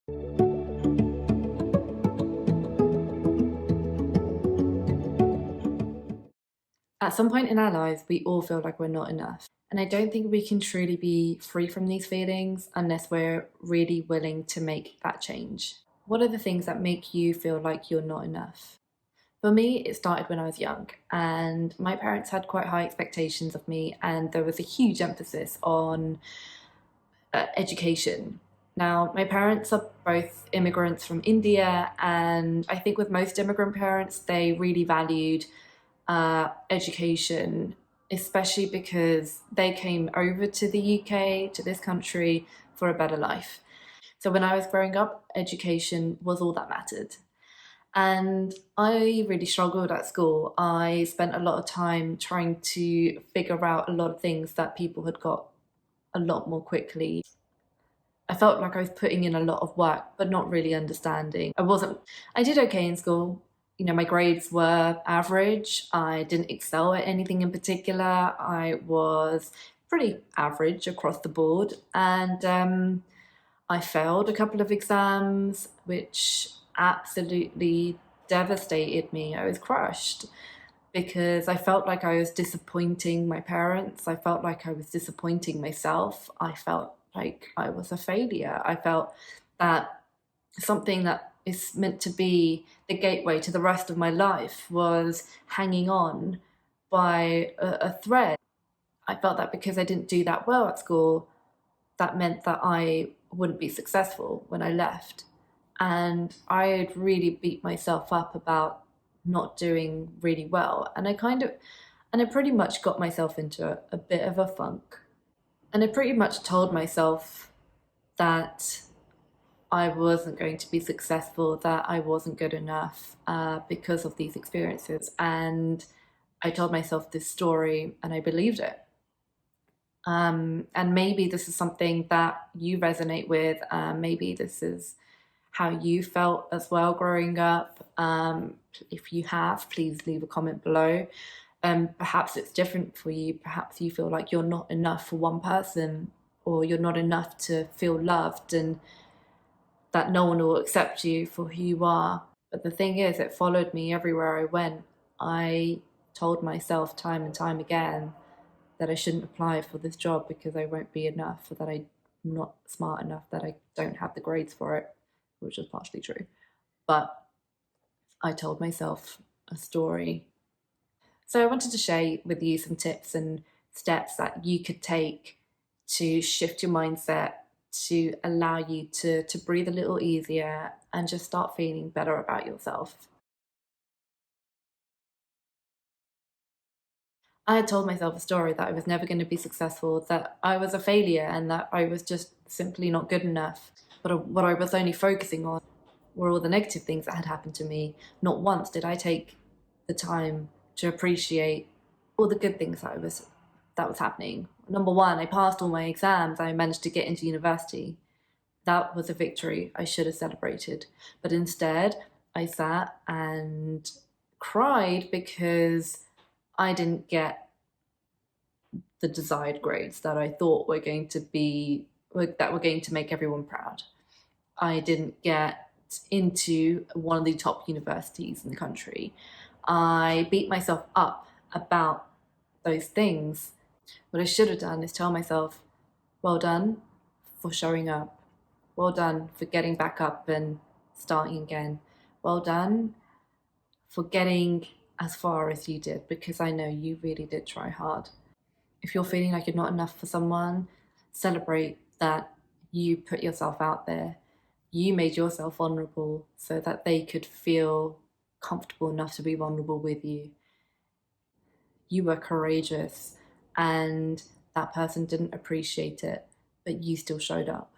At some point in our lives, we all feel like we're not enough. And I don't think we can truly be free from these feelings unless we're really willing to make that change. What are the things that make you feel like you're not enough? For me, it started when I was young, and my parents had quite high expectations of me, and there was a huge emphasis on education. Now, my parents are both immigrants from India, and I think with most immigrant parents, they really valued education, especially because they came over to the UK, to this country, for a better life. So when I was growing up, education was all that mattered. And I really struggled at school. I spent a lot of time trying to figure out a lot of things that people had got a lot more quickly. I felt like I was putting in a lot of work, but not really understanding. I did okay in school. You know, my grades were average. I didn't excel at anything in particular. I was pretty average across the board. And I failed a couple of exams, which absolutely devastated me. I was crushed because I felt like I was disappointing my parents. I felt like I was disappointing myself. I felt like I was a failure. I felt that something that is meant to be the gateway to the rest of my life was hanging on by a thread. I felt that because I didn't do that well at school, that meant that I wouldn't be successful when I left. And I had really beat myself up about not doing really well. And I pretty much got myself into a bit of a funk. And I pretty much told myself that I wasn't going to be successful, that I wasn't good enough because of these experiences. And I told myself this story and I believed it. And maybe this is something that you resonate with. Maybe this is how you felt as well growing up. If you have, please leave a comment below. Perhaps it's different for you. Perhaps you feel like you're not enough for one person, or you're not enough to feel loved, and that no one will accept you for who you are. But the thing is, it followed me everywhere I went. I told myself time and time again that I shouldn't apply for this job because I won't be enough, or that I'm not smart enough, that I don't have the grades for it, which was partially true. But I told myself a story. So I wanted to share with you some tips and steps that you could take to shift your mindset, to allow you to breathe a little easier and just start feeling better about yourself. I had told myself a story that I was never going to be successful, that I was a failure, and that I was just simply not good enough. But what I was only focusing on were all the negative things that had happened to me. Not once did I take the time to appreciate all the good things that was happening. Number one, I passed all my exams. I managed to get into university. That was a victory I should have celebrated. But instead, I sat and cried because I didn't get the desired grades that I thought were going to be that were going to make everyone proud. I didn't get into one of the top universities in the country. I beat myself up about those things. What I should have done is tell myself, well done for showing up. Well done for getting back up and starting again. Well done for getting as far as you did, because I know you really did try hard. If you're feeling like you're not enough for someone, celebrate that you put yourself out there. You made yourself vulnerable so that they could feel comfortable enough to be vulnerable with you. You were courageous, and that person didn't appreciate it, but you still showed up.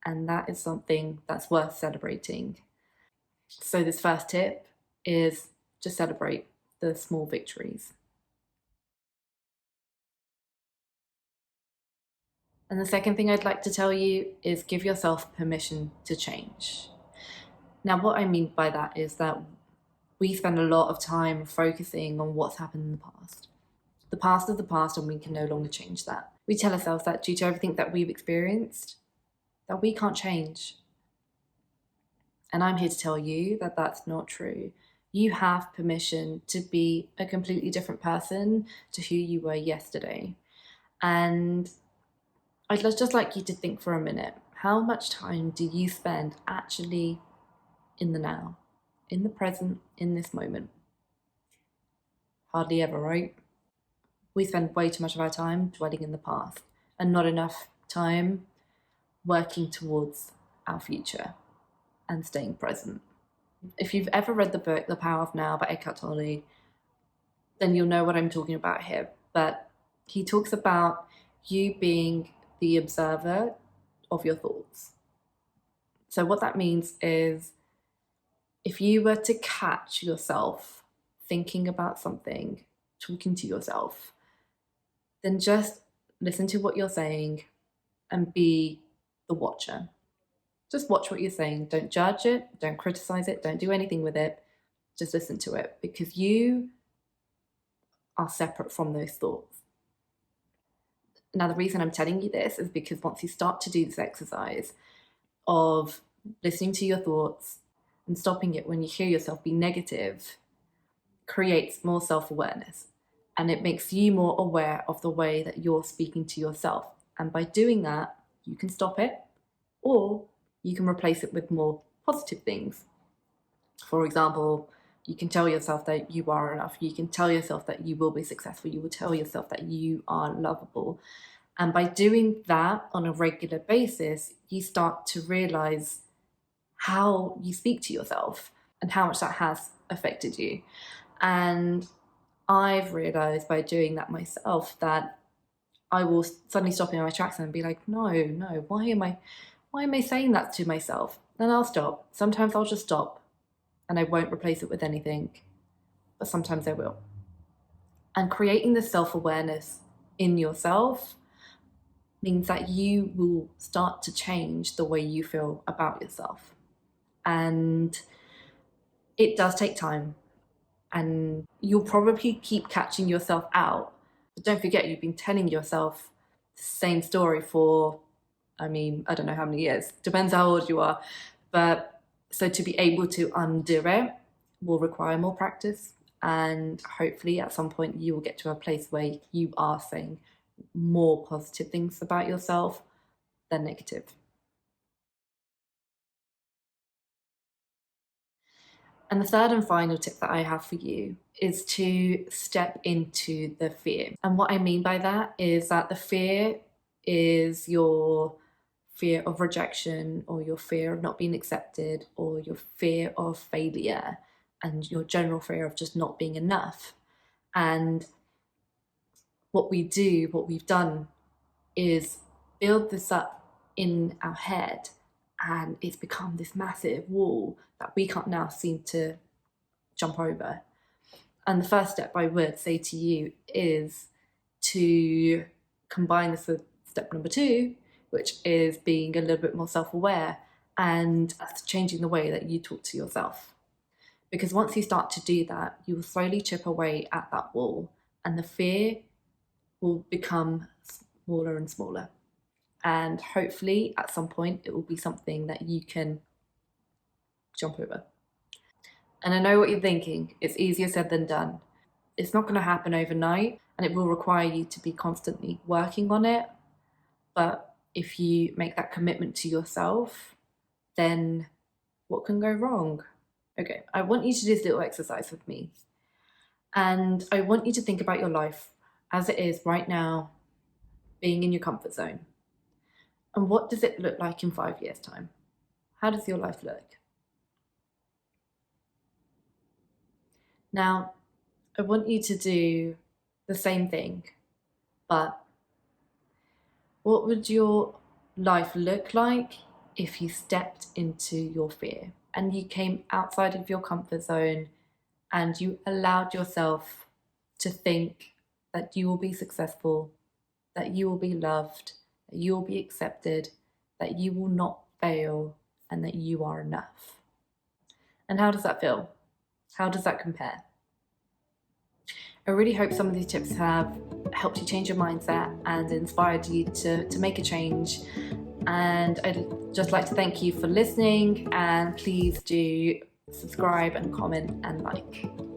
And that is something that's worth celebrating. So, this first tip is just celebrate the small victories. And the second thing I'd like to tell you is give yourself permission to change. Now, what I mean by that is that we spend a lot of time focusing on what's happened in the past. The past is the past, and we can no longer change that. We tell ourselves that due to everything that we've experienced, that we can't change. And I'm here to tell you that that's not true. You have permission to be a completely different person to who you were yesterday. And I'd just like you to think for a minute, how much time do you spend actually in the now, in the present, in this moment? Hardly ever, right? We spend way too much of our time dwelling in the past and not enough time working towards our future and staying present. If you've ever read the book The Power of Now by Eckhart Tolle, then you'll know what I'm talking about here. But he talks about you being the observer of your thoughts. So what that means is if you were to catch yourself thinking about something, talking to yourself, then just listen to what you're saying and be the watcher. Just watch what you're saying. Don't judge it, don't criticize it, don't do anything with it. Just listen to it, because you are separate from those thoughts. Now, the reason I'm telling you this is because once you start to do this exercise of listening to your thoughts and stopping it when you hear yourself be negative, creates more self-awareness, and it makes you more aware of the way that you're speaking to yourself. And by doing that, you can stop it, or you can replace it with more positive things. For example, you can tell yourself that you are enough. You can tell yourself that you will be successful. You will tell yourself that you are lovable. And by doing that on a regular basis, you start to realize how you speak to yourself and how much that has affected you. And I've realized by doing that myself that I will suddenly stop in my tracks and be like, no, why am I saying that to myself? Then I'll stop. Sometimes I'll just stop and I won't replace it with anything, but sometimes I will. And creating this self-awareness in yourself means that you will start to change the way you feel about yourself. And it does take time, and you'll probably keep catching yourself out. But don't forget, you've been telling yourself the same story for, I don't know how many years, depends how old you are. But so to be able to undo it will require more practice. And hopefully at some point you will get to a place where you are saying more positive things about yourself than negative. And the third and final tip that I have for you is to step into the fear. And what I mean by that is that the fear is your fear of rejection, or your fear of not being accepted, or your fear of failure, and your general fear of just not being enough. And what we've done is build this up in our head, and it's become this massive wall that we can't now seem to jump over. And the first step I would say to you is to combine this with step number 2, which is being a little bit more self-aware, and that's changing the way that you talk to yourself. Because once you start to do that, you will slowly chip away at that wall, and the fear will become smaller and smaller. And hopefully at some point it will be something that you can jump over. And I know what you're thinking, it's easier said than done. It's not going to happen overnight, and it will require you to be constantly working on it. But if you make that commitment to yourself, then what can go wrong? Okay, I want you to do this little exercise with me. And I want you to think about your life as it is right now, being in your comfort zone. And what does it look like in 5 years' time? How does your life look? Now, I want you to do the same thing, but what would your life look like if you stepped into your fear and you came outside of your comfort zone and you allowed yourself to think that you will be successful, that you will be loved, that you will be accepted, that you will not fail, and that you are enough? And how does that feel? How does that compare? I really hope some of these tips have helped you change your mindset and inspired you to make a change. And I'd just like to thank you for listening, and please do subscribe and comment and like.